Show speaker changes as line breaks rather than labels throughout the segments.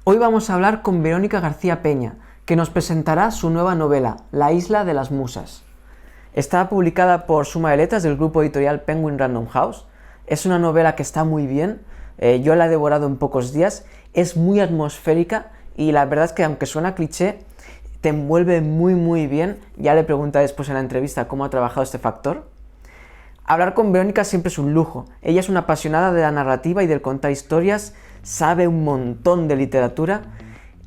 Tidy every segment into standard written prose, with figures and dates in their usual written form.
Hoy vamos a hablar con Verónica García Peña, que nos presentará su nueva novela, La isla de las musas. Está publicada por Suma de Letras del grupo editorial Penguin Random House. Es una novela que está muy bien, yo la he devorado en pocos días, es muy atmosférica y la verdad es que aunque suena cliché, te envuelve muy bien. Ya le pregunté después en la entrevista cómo ha trabajado este factor. Hablar con Verónica siempre es un lujo. Ella es una apasionada de la narrativa y del contar historias, sabe un montón de literatura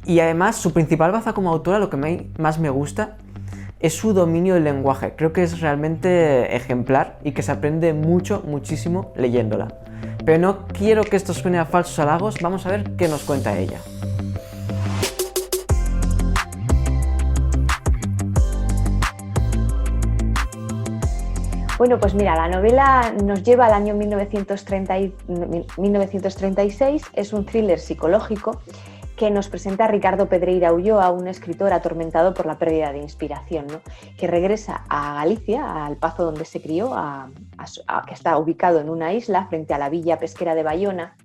y además su principal baza como autora, lo que más me gusta, es su dominio del lenguaje. Creo que es realmente ejemplar y que se aprende muchísimo leyéndola. Pero no quiero que esto suene a falsos halagos, vamos a ver qué nos cuenta ella.
Bueno, pues mira, la novela nos lleva al año 1936, es un thriller psicológico que nos presenta a Ricardo Pedreira Ulloa, un escritor atormentado por la pérdida de inspiración, ¿no? Que regresa a Galicia, al Pazo donde se crió, que está ubicado en una isla frente a la villa pesquera de Baiona,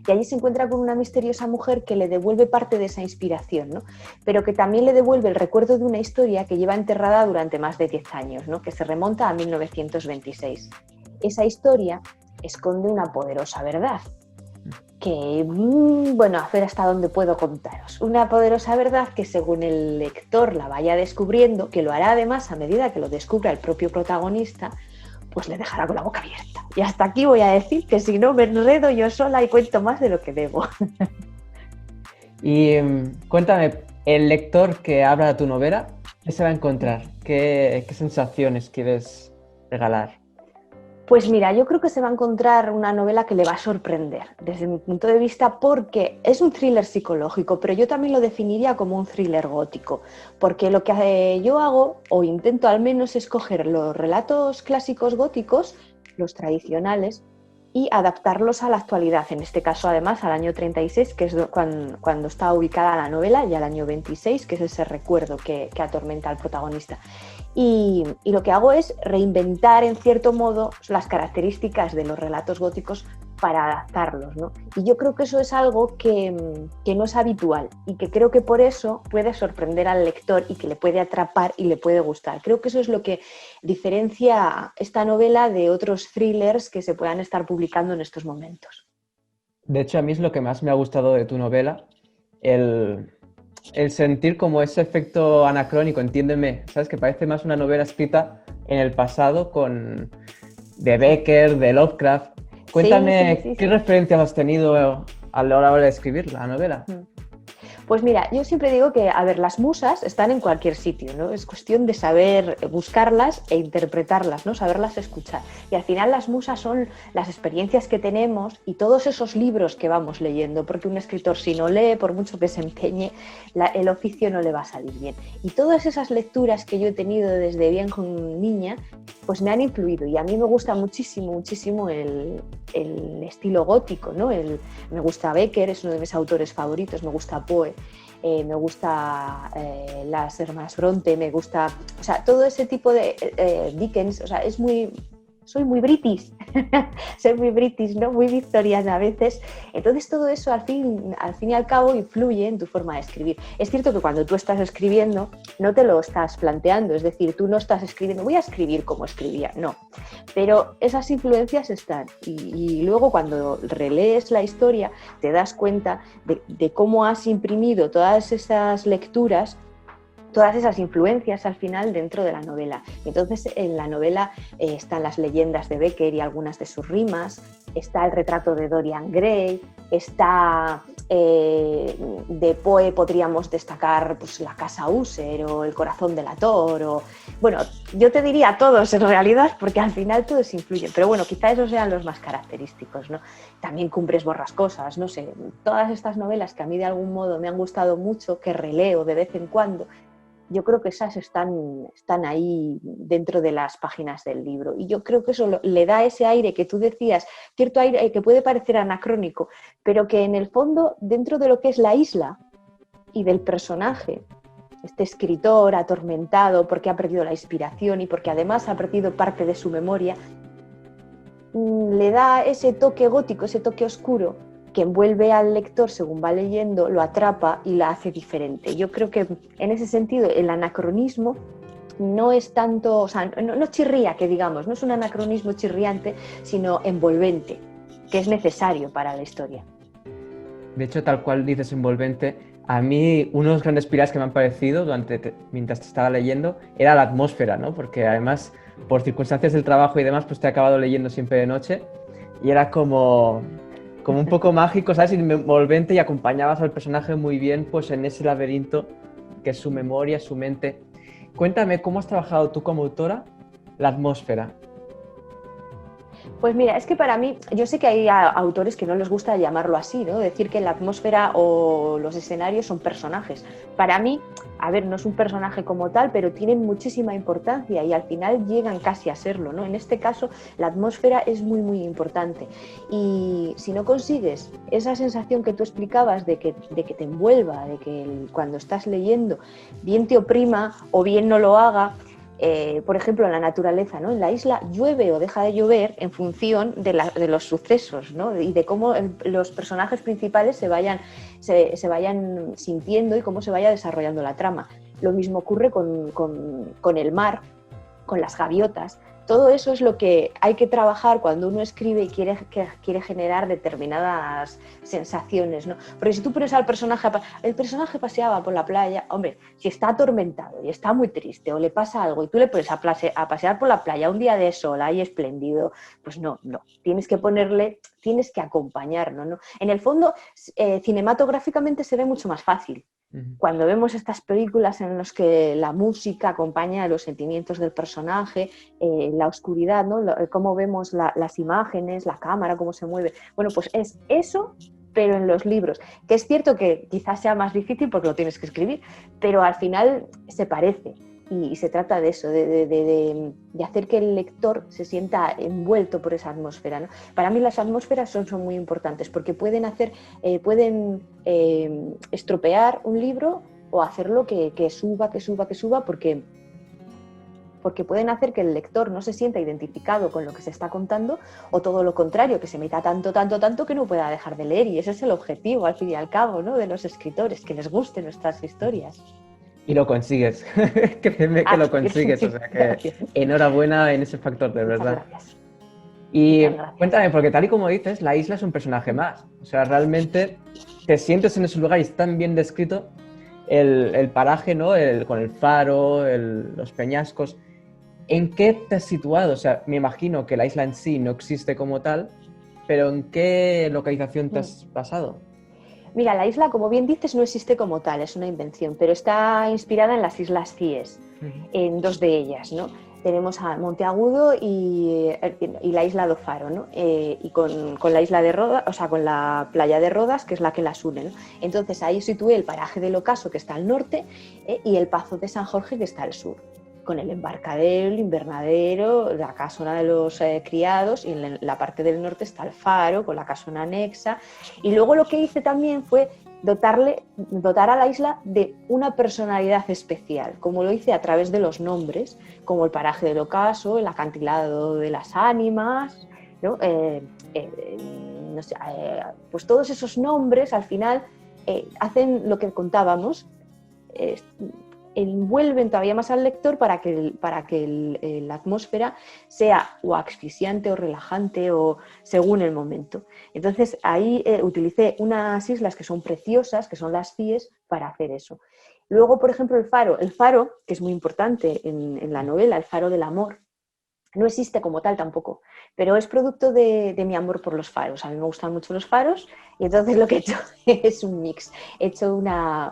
y allí se encuentra con una misteriosa mujer que le devuelve parte de esa inspiración, ¿no? Pero que también le devuelve el recuerdo de una historia que lleva enterrada durante más de 10 años, ¿no? Que se remonta a 1926. Esa historia esconde una poderosa verdad que, bueno, a ver hasta dónde puedo contaros. Una poderosa verdad que según el lector la vaya descubriendo, que lo hará además a medida que lo descubra el propio protagonista, pues le dejará con la boca abierta. Y hasta aquí voy a decir que si no me enredo yo sola y cuento más de lo que debo.
Y cuéntame, el lector que abra tu novela, ¿qué se va a encontrar? ¿Qué sensaciones quieres regalar?
Pues mira, yo creo que se va a encontrar una novela que le va a sorprender desde mi punto de vista, porque es un thriller psicológico, pero yo también lo definiría como un thriller gótico, porque lo que yo hago, o intento al menos, es coger los relatos clásicos góticos, los tradicionales, y adaptarlos a la actualidad, en este caso además al año 36, que es cuando está ubicada la novela, y al año 26, que es ese recuerdo que atormenta al protagonista. Y lo que hago es reinventar en cierto modo las características de los relatos góticos para adaptarlos, ¿no? Y yo creo que eso es algo que no es habitual y que creo que por eso puede sorprender al lector y que le puede atrapar y le puede gustar. Creo que eso es lo que diferencia esta novela de otros thrillers que se puedan estar publicando en estos momentos.
De hecho, a mí es lo que más me ha gustado de tu novela, el sentir como ese efecto anacrónico, entiéndeme, ¿sabes? Que parece más una novela escrita en el pasado de Becker, de Lovecraft. Cuéntame,
Sí.
¿qué referencias has tenido a la hora de escribir la novela?
Pues mira, yo siempre digo que, a ver, las musas están en cualquier sitio, ¿no? Es cuestión de saber buscarlas e interpretarlas, ¿no? Saberlas escuchar. Y al final las musas son las experiencias que tenemos y todos esos libros que vamos leyendo, porque un escritor si no lee, por mucho que se empeñe, el oficio no le va a salir bien. Y todas esas lecturas que yo he tenido desde bien niña, pues me han influido y a mí me gusta muchísimo el estilo gótico, ¿no? Me gusta Becker, es uno de mis autores favoritos, me gusta Poe, me gusta las hermanas Bronte, me gusta, o sea, todo ese tipo de Dickens, o sea, soy muy british, soy muy british, ¿no? Muy victoriana a veces. Entonces todo eso al fin y al cabo influye en tu forma de escribir. Es cierto que cuando tú estás escribiendo no te lo estás planteando, es decir, tú no estás escribiendo, voy a escribir como escribía, no. Pero esas influencias están y luego cuando relees la historia te das cuenta de cómo has imprimido todas esas lecturas, todas esas influencias al final dentro de la novela. Entonces en la novela están las leyendas de Becker y algunas de sus rimas, está el retrato de Dorian Gray, está de Poe podríamos destacar pues, la casa User o el corazón delator o bueno, yo te diría todos en realidad porque al final todos influyen, pero bueno, quizá esos sean los más característicos, ¿no? También Cumbres borrascosas, no sé, todas estas novelas que a mí de algún modo me han gustado mucho, que releo de vez en cuando, yo creo que esas están ahí dentro de las páginas del libro. Y yo creo que eso le da ese aire que tú decías, cierto aire que puede parecer anacrónico, pero que en el fondo, dentro de lo que es la isla y del personaje, este escritor atormentado porque ha perdido la inspiración y porque además ha perdido parte de su memoria, le da ese toque gótico, ese toque oscuro, que envuelve al lector según va leyendo, lo atrapa y la hace diferente. Yo creo que en ese sentido el anacronismo no es tanto, o sea, no chirría, que digamos, no es un anacronismo chirriante, sino envolvente, que es necesario para la historia.
De hecho, tal cual dices envolvente, a mí uno de los grandes pilares que me han parecido mientras te estaba leyendo era la atmósfera, ¿no? Porque además, por circunstancias del trabajo y demás, pues te he acabado leyendo siempre de noche y era como un poco mágico, ¿sabes? Y envolvente, y acompañabas al personaje muy bien pues en ese laberinto que es su memoria, su mente. Cuéntame, ¿cómo has trabajado tú como autora la atmósfera?
Pues mira, es que para mí, yo sé que hay autores que no les gusta llamarlo así, ¿no? Decir que la atmósfera o los escenarios son personajes. Para mí, a ver, no es un personaje como tal, pero tienen muchísima importancia y al final llegan casi a serlo, ¿no? En este caso, la atmósfera es muy, muy importante. Y si no consigues esa sensación que tú explicabas de que te envuelva, de que cuando estás leyendo bien te oprima o bien no lo haga, por ejemplo, en la naturaleza, ¿no? En la isla llueve o deja de llover en función de los sucesos, ¿no? Y de cómo los personajes principales se vayan sintiendo y cómo se vaya desarrollando la trama. Lo mismo ocurre con el mar, con las gaviotas. Todo eso es lo que hay que trabajar cuando uno escribe y quiere generar determinadas sensaciones, ¿no? Porque si tú pones al personaje, el personaje paseaba por la playa, hombre, si está atormentado y está muy triste o le pasa algo y tú le pones a pasear por la playa un día de sol ahí espléndido, pues no, tienes que acompañarlo, ¿no? En el fondo, cinematográficamente se ve mucho más fácil. Cuando vemos estas películas en las que la música acompaña los sentimientos del personaje, la oscuridad, ¿no? Cómo vemos las imágenes, la cámara, cómo se mueve. Bueno, pues es eso, pero en los libros. Que es cierto que quizás sea más difícil porque lo tienes que escribir, pero al final se parece. Y se trata de eso, de hacer que el lector se sienta envuelto por esa atmósfera, ¿no? Para mí las atmósferas son muy importantes porque pueden estropear un libro o hacerlo que suba, porque pueden hacer que el lector no se sienta identificado con lo que se está contando, o todo lo contrario, que se meta tanto que no pueda dejar de leer. Y ese es el objetivo, al fin y al cabo, ¿no? De los escritores, que les gusten nuestras historias.
Y lo consigues, créeme que lo consigues, o sea que gracias. Enhorabuena en ese factor, de verdad.
Muchas gracias.
Y cuéntame, porque tal y como dices, la isla es un personaje más, o sea, realmente te sientes en ese lugar y está tan bien descrito el paraje, ¿no? Con el faro, los peñascos. ¿En qué te has situado? O sea, me imagino que la isla en sí no existe como tal, pero ¿en qué localización te has basado?
Mira, la isla, como bien dices, no existe como tal, es una invención, pero está inspirada en las Islas Cíes, en dos de ellas, ¿no? Tenemos a Monteagudo y la isla do Faro, ¿no? Y con la isla de Rodas, o sea, con la playa de Rodas, que es la que las une, ¿no? Entonces ahí situé el paraje del Ocaso, que está al norte, y el Pazo de San Jorge, que está al sur, con el embarcadero, el invernadero, la casona de los criados, y en la parte del norte está el faro, con la casona anexa. Y luego lo que hice también fue dotar a la isla de una personalidad especial, como lo hice a través de los nombres, como el paraje del Ocaso, el acantilado de las ánimas, ¿no? Pues todos esos nombres al final hacen lo que contábamos, envuelven todavía más al lector para que la atmósfera sea o asfixiante o relajante o según el momento. Entonces ahí utilicé unas islas que son preciosas, que son las Cíes, para hacer eso. Luego, por ejemplo, el faro, que es muy importante en la novela, el faro del amor, no existe como tal tampoco, pero es producto de mi amor por los faros. A mí me gustan mucho los faros y entonces lo que he hecho es un mix. He hecho una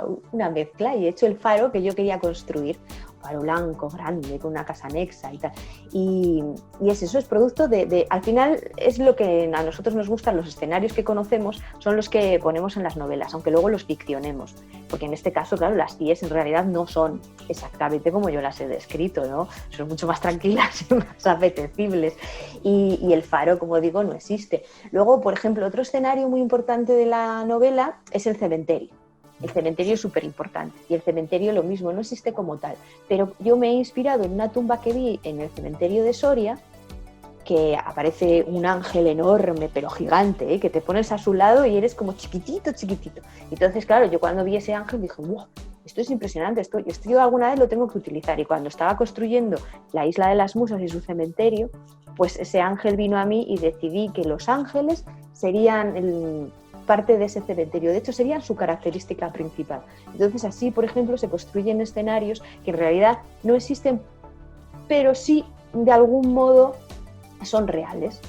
mezcla y he hecho el faro que yo quería construir. Un faro blanco, grande, con una casa anexa y tal. Y eso es producto al final es lo que a nosotros nos gustan, los escenarios que conocemos son los que ponemos en las novelas, aunque luego los ficcionemos. Porque en este caso, claro, las Cíes en realidad no son exactamente como yo las he descrito, ¿no? Son mucho más tranquilas y más apetecibles. Y el faro, como digo, no existe. Luego, por ejemplo, otro escenario muy importante de la novela es el cementerio. El cementerio es súper importante y el cementerio lo mismo, no existe como tal. Pero yo me he inspirado en una tumba que vi en el cementerio de Soria que aparece un ángel enorme, pero gigante, que te pones a su lado y eres como chiquitito, chiquitito. Entonces, claro, yo cuando vi ese ángel dije, ¡wow! Esto es impresionante, esto yo alguna vez lo tengo que utilizar. Y cuando estaba construyendo la Isla de las Musas y su cementerio, pues ese ángel vino a mí y decidí que los ángeles serían parte de ese cementerio. De hecho, serían su característica principal. Entonces, así, por ejemplo, se construyen escenarios que en realidad no existen, pero sí, de algún modo, son reales.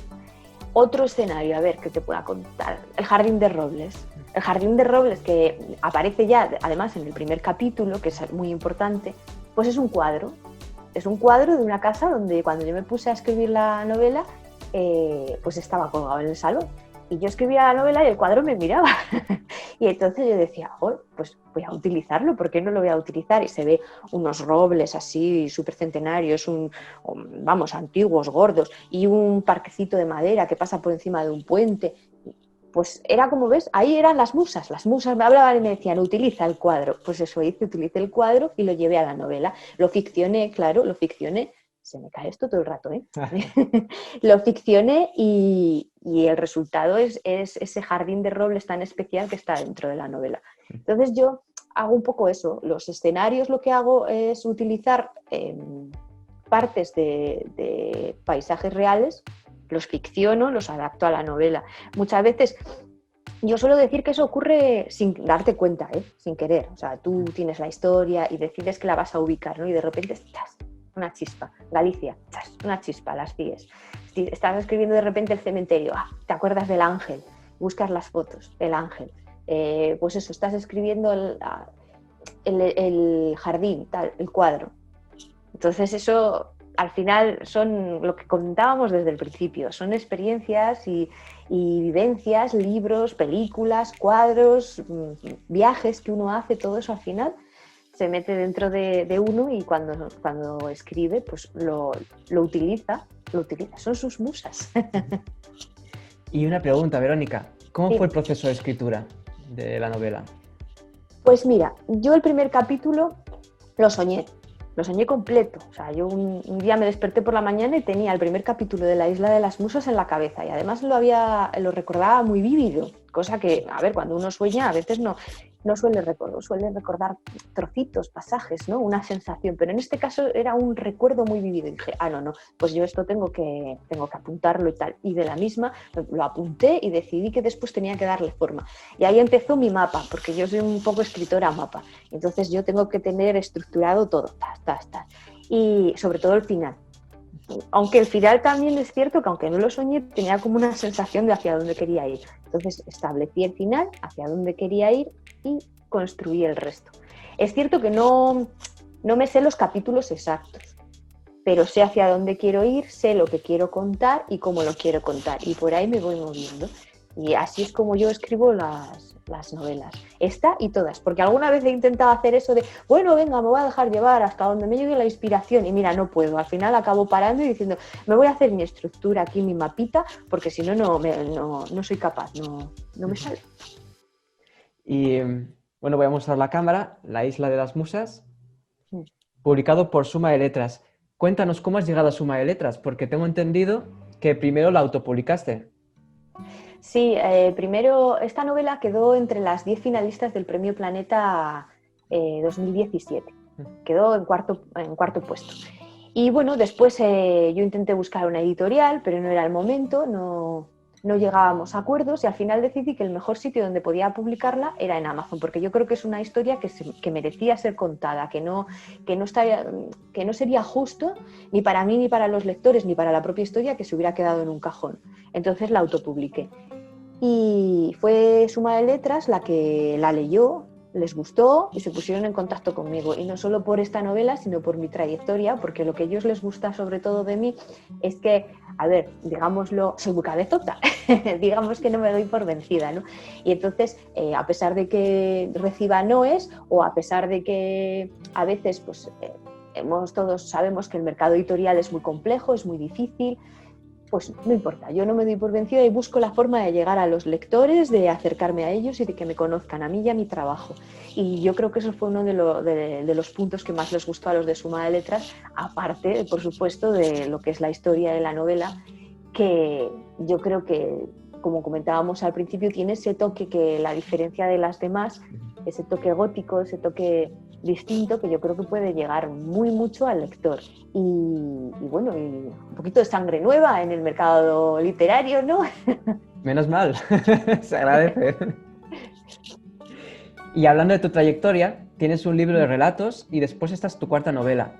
Otro escenario, a ver, que te pueda contar, el Jardín de Robles. El Jardín de Robles, que aparece ya, además, en el primer capítulo, que es muy importante, pues es un cuadro. Es un cuadro de una casa donde cuando yo me puse a escribir la novela, pues estaba colgado en el salón. Y yo escribía la novela y el cuadro me miraba. Y entonces yo decía, oh, pues voy a utilizarlo, ¿por qué no lo voy a utilizar? Y se ve unos robles así súper centenarios, vamos, antiguos, gordos, y un parquecito de madera que pasa por encima de un puente. Pues era como ves, ahí eran las musas me hablaban y me decían, utiliza el cuadro. Pues eso hice, utilicé el cuadro y lo llevé a la novela. Lo ficcioné, claro, se me cae esto todo el rato, ¿eh? Lo ficcioné y el resultado es ese jardín de robles tan especial que está dentro de la novela. Entonces yo hago un poco eso. Los escenarios lo que hago es utilizar partes de paisajes reales, los ficciono, los adapto a la novela. Muchas veces yo suelo decir que eso ocurre sin darte cuenta, sin querer. O sea, tú tienes la historia y decides que la vas a ubicar, ¿no? Y de repente estás una chispa, Galicia, una chispa, las CIES. Estás escribiendo de repente el cementerio, te acuerdas del ángel, buscas las fotos, el ángel. Pues eso, estás escribiendo el jardín, tal, el cuadro. Entonces eso al final son lo que contábamos desde el principio, son experiencias y vivencias, libros, películas, cuadros, viajes que uno hace, todo eso al final se mete dentro de uno y cuando escribe pues lo utiliza, son sus musas.
Y una pregunta, Verónica, ¿cómo
Sí.
fue el proceso de escritura de la novela?
Pues mira, yo el primer capítulo lo soñé completo. O sea, yo un día me desperté por la mañana y tenía el primer capítulo de la Isla de las Musas en la cabeza y además lo recordaba muy vívido, cosa que, a ver, cuando uno sueña a veces no suele recordar trocitos, pasajes, ¿no? Una sensación, pero en este caso era un recuerdo muy vívido y dije, no, pues yo esto tengo que apuntarlo y tal. Y de la misma lo apunté y decidí que después tenía que darle forma. Y ahí empezó mi mapa, porque yo soy un poco escritora mapa. Entonces yo tengo que tener estructurado todo, y sobre todo el final. Aunque el final también es cierto que aunque no lo soñé, tenía como una sensación de hacia dónde quería ir. Entonces establecí el final, hacia dónde quería ir y construí el resto. Es cierto que no me sé los capítulos exactos, pero sé hacia dónde quiero ir, sé lo que quiero contar y cómo lo quiero contar. Y por ahí me voy moviendo. Y así es como yo escribo las novelas. Esta y todas. Porque alguna vez he intentado hacer eso de, bueno, venga, me voy a dejar llevar hasta donde me llegue la inspiración. Y mira, no puedo. Al final acabo parando y diciendo, me voy a hacer mi estructura aquí, mi mapita, porque si no, no soy capaz, no me sale.
Y bueno, voy a mostrar la cámara, La Isla de las Musas, publicado por Suma de Letras. Cuéntanos cómo has llegado a Suma de Letras, porque tengo entendido que primero la autopublicaste.
Sí, primero esta novela quedó entre las 10 finalistas del Premio Planeta 2017. Quedó en cuarto puesto. Y bueno, después yo intenté buscar una editorial, pero no era el momento, no llegábamos a acuerdos y al final decidí que el mejor sitio donde podía publicarla era en Amazon, porque yo creo que es una historia que merecía ser contada, que no sería justo ni para mí, ni para los lectores, ni para la propia historia que se hubiera quedado en un cajón. Entonces la autopubliqué. Y fue Suma de Letras la que la leyó, les gustó y se pusieron en contacto conmigo. Y no solo por esta novela, sino por mi trayectoria, porque lo que a ellos les gusta sobre todo de mí es que, a ver, digámoslo, soy muy cabezota, digamos que no me doy por vencida, ¿no? Y entonces, a pesar de que reciba noes o a pesar de que a veces, pues, todos sabemos que el mercado editorial es muy complejo, es muy difícil, pues no importa, yo no me doy por vencida y busco la forma de llegar a los lectores, de acercarme a ellos y de que me conozcan a mí y a mi trabajo. Y yo creo que eso fue uno de los puntos que más les gustó a los de Suma de Letras, aparte, por supuesto, de lo que es la historia de la novela, que yo creo que, como comentábamos al principio, tiene ese toque que la diferencia de las demás, ese toque gótico, ese toque distinto, que yo creo que puede llegar muy mucho al lector. Y bueno, y un poquito de sangre nueva en el mercado literario, ¿no?
Menos mal, se agradece. Y hablando de tu trayectoria, tienes un libro de relatos y después esta es tu cuarta novela.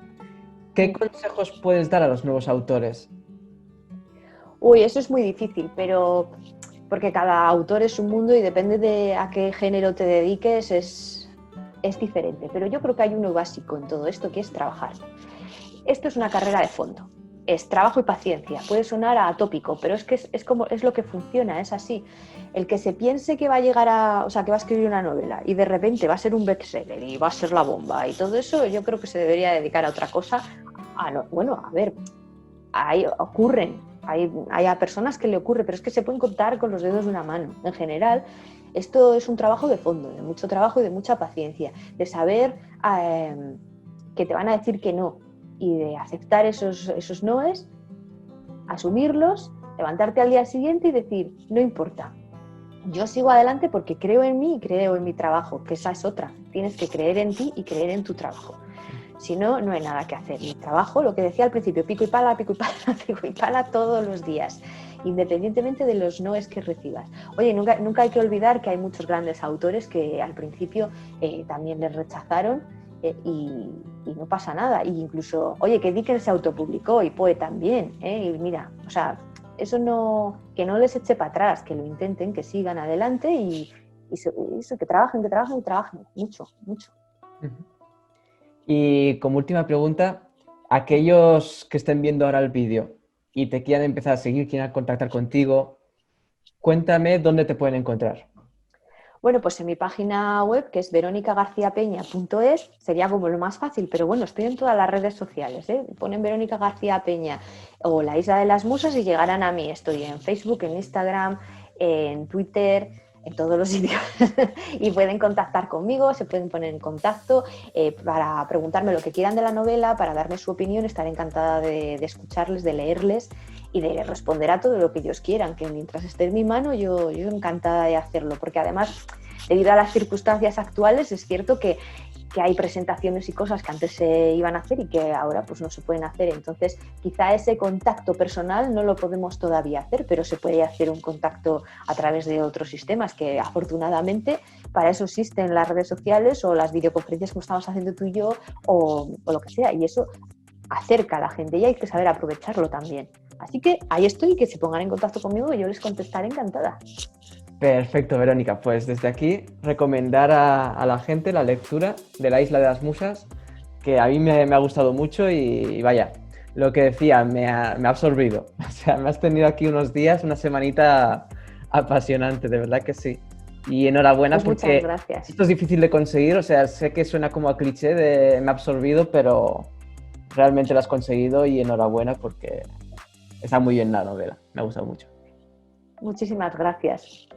¿Qué consejos puedes dar a los nuevos autores?
Uy, eso es muy difícil, pero porque cada autor es un mundo y depende de a qué género te dediques, es diferente. Pero yo creo que hay uno básico en todo esto, que es trabajar. Esto es una carrera de fondo. Es trabajo y paciencia. Puede sonar atópico, pero es que es como es lo que funciona, es así. El que se piense que va a llegar a, o sea, que va a escribir una novela y de repente va a ser un bestseller y va a ser la bomba y todo eso, yo creo que se debería dedicar a otra cosa. Bueno, a ver, ahí ocurren, hay a personas que le ocurre, pero es que se pueden contar con los dedos de una mano. En general, esto es un trabajo de fondo, de mucho trabajo y de mucha paciencia, de saber que te van a decir que no y de aceptar esos noes, asumirlos, levantarte al día siguiente y decir, no importa, yo sigo adelante porque creo en mí y creo en mi trabajo, que esa es otra, tienes que creer en ti y creer en tu trabajo. Si no, no hay nada que hacer. Mi trabajo, lo que decía al principio, pico y pala, pico y pala, pico y pala todos los días, independientemente de los noes que recibas. Oye, nunca hay que olvidar que hay muchos grandes autores que al principio también les rechazaron y no pasa nada. Y incluso, oye, que Dickens se autopublicó y Poe también. Y mira, o sea, eso no, que no les eche para atrás, que lo intenten, que sigan adelante y que trabajen mucho, mucho.
Y como última pregunta, aquellos que estén viendo ahora el vídeo y te quieran empezar a seguir, quieran contactar contigo, cuéntame dónde te pueden encontrar.
Bueno, pues en mi página web, que es veronicagarciapeña.es, sería como lo más fácil, pero bueno, estoy en todas las redes sociales, ¿eh? Ponen Verónica García Peña o La Isla de las Musas y llegarán a mí. Estoy en Facebook, en Instagram, en Twitter, en todos los sitios y pueden contactar conmigo, se pueden poner en contacto para preguntarme lo que quieran de la novela, para darme su opinión. Estaré encantada de escucharles, de leerles y de responder a todo lo que ellos quieran, que mientras esté en mi mano yo encantada de hacerlo, porque además, debido a las circunstancias actuales, es cierto que hay presentaciones y cosas que antes se iban a hacer y que ahora pues no se pueden hacer. Entonces, quizá ese contacto personal no lo podemos todavía hacer, pero se puede hacer un contacto a través de otros sistemas que afortunadamente para eso existen las redes sociales o las videoconferencias como estamos haciendo tú y yo o lo que sea. Y eso acerca a la gente y hay que saber aprovecharlo también. Así que ahí estoy, que se pongan en contacto conmigo y yo les contestaré encantada.
Perfecto, Verónica. Pues desde aquí recomendar a la gente la lectura de La Isla de las Musas, que a mí me ha gustado mucho y vaya, lo que decía, me ha absorbido. O sea, me has tenido aquí unos días, una semanita apasionante, de verdad que sí. Y enhorabuena
Pues
porque
muchas gracias.
esto es difícil de conseguir, o sea, sé que suena como a cliché de me ha absorbido, pero realmente lo has conseguido y enhorabuena porque está muy bien la novela, me ha gustado mucho.
Muchísimas gracias.